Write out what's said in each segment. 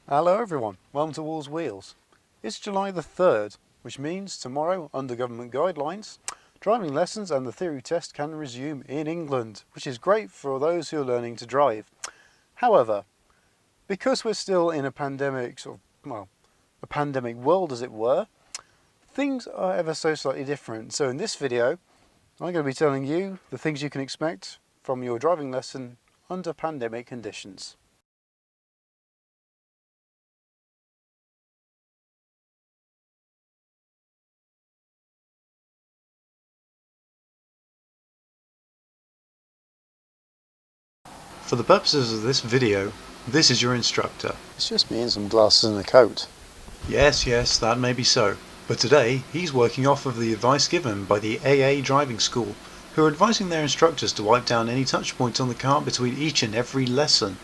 Hello everyone, welcome to Wull's Wheels. It's July the 3rd, which means tomorrow, under government guidelines, driving lessons and the theory test can resume in England, which is great for those who are learning to drive. However, because we're still in a pandemic a pandemic world as it were, things are ever so slightly different. So in this video, I'm going to be telling you the things you can expect from your driving lesson under pandemic conditions. For the purposes of this video, this is your instructor. It's just me in some glasses and a coat. Yes, that may be so. But today, he's working off of the advice given by the AA driving school, who are advising their instructors to wipe down any touch points on the car between each and every lesson.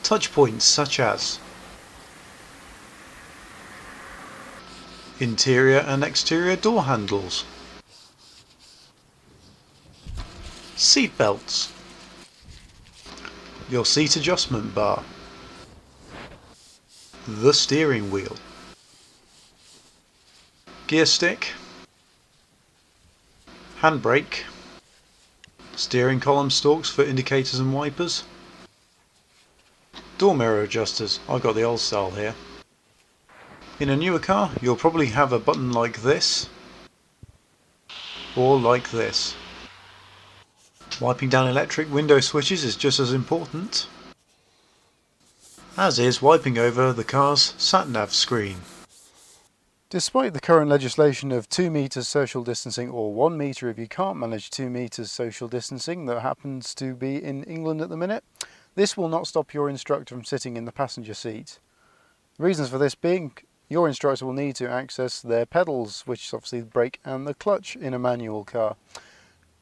Touch points such as interior and exterior door handles, seat belts, your seat adjustment bar, the steering wheel, gear stick, handbrake, steering column stalks for indicators and wipers, door mirror adjusters. I've got the old style here. In a newer car you'll probably have a button like this or like this. Wiping down electric window switches is just as important, as is wiping over the car's sat-nav screen. Despite the current legislation of 2 metres social distancing or 1 metre if you can't manage 2 metres social distancing that happens to be in England at the minute, this will not stop your instructor from sitting in the passenger seat. The reasons for this being, your instructor will need to access their pedals, which is obviously the brake and the clutch in a manual car.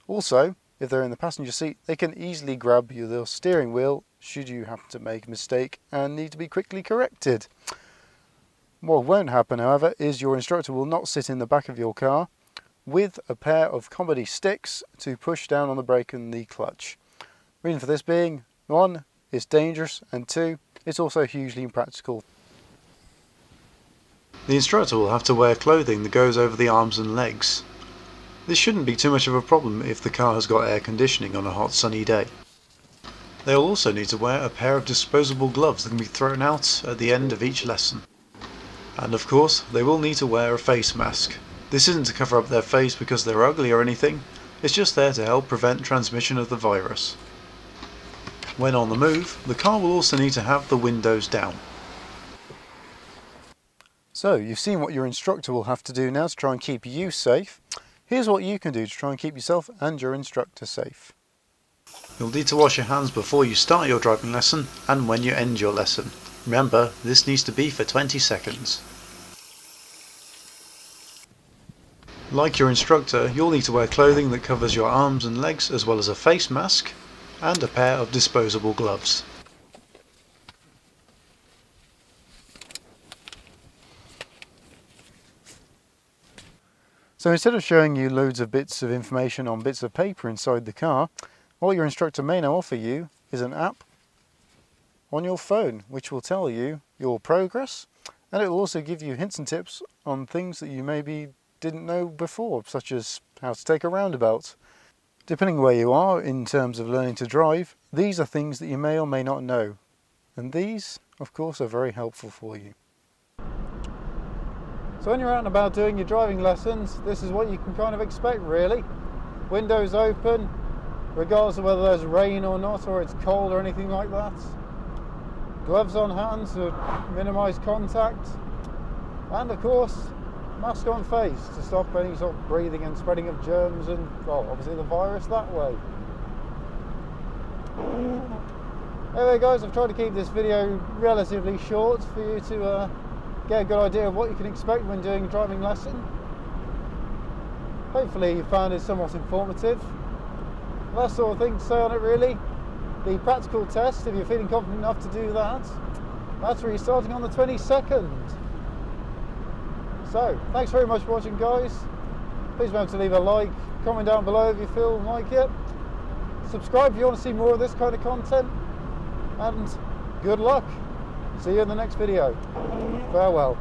Also, if they're in the passenger seat, they can easily grab your steering wheel should you happen to make a mistake and need to be quickly corrected. What won't happen, however, is your instructor will not sit in the back of your car with a pair of comedy sticks to push down on the brake and the clutch. Reason for this being, 1, it's dangerous, and 2, it's also hugely impractical. The instructor will have to wear clothing that goes over the arms and legs. This shouldn't be too much of a problem if the car has got air conditioning on a hot sunny day. They will also need to wear a pair of disposable gloves that can be thrown out at the end of each lesson. And of course, they will need to wear a face mask. This isn't to cover up their face because they're ugly or anything, it's just there to help prevent transmission of the virus. When on the move, the car will also need to have the windows down. So, you've seen what your instructor will have to do now to try and keep you safe. Here's what you can do to try and keep yourself and your instructor safe. You'll need to wash your hands before you start your driving lesson and when you end your lesson. Remember, this needs to be for 20 seconds. Like your instructor, you'll need to wear clothing that covers your arms and legs, as well as a face mask and a pair of disposable gloves. So instead of showing you loads of bits of information on bits of paper inside the car, what your instructor may now offer you is an app on your phone which will tell you your progress, and it will also give you hints and tips on things that you maybe didn't know before, such as how to take a roundabout. Depending where you are in terms of learning to drive, these are things that you may or may not know, and these of course are very helpful for you. So when you're out and about doing your driving lessons, this is what you can kind of expect really. Windows open, regardless of whether there's rain or not, or it's cold or anything like that. Gloves on hands to minimise contact. And of course, mask on face to stop any sort of breathing and spreading of germs and, well, obviously the virus that way. Anyway guys, I've tried to keep this video relatively short for you to get a good idea of what you can expect when doing a driving lesson. Hopefully you found it somewhat informative. Last sort of thing to say on it really, the practical test, if you're feeling confident enough to do that, that's really starting on the 22nd. So, thanks very much for watching guys. Please remember to leave a like, comment down below if you feel like it. Subscribe if you want to see more of this kind of content, and good luck. See you in the next video. Farewell.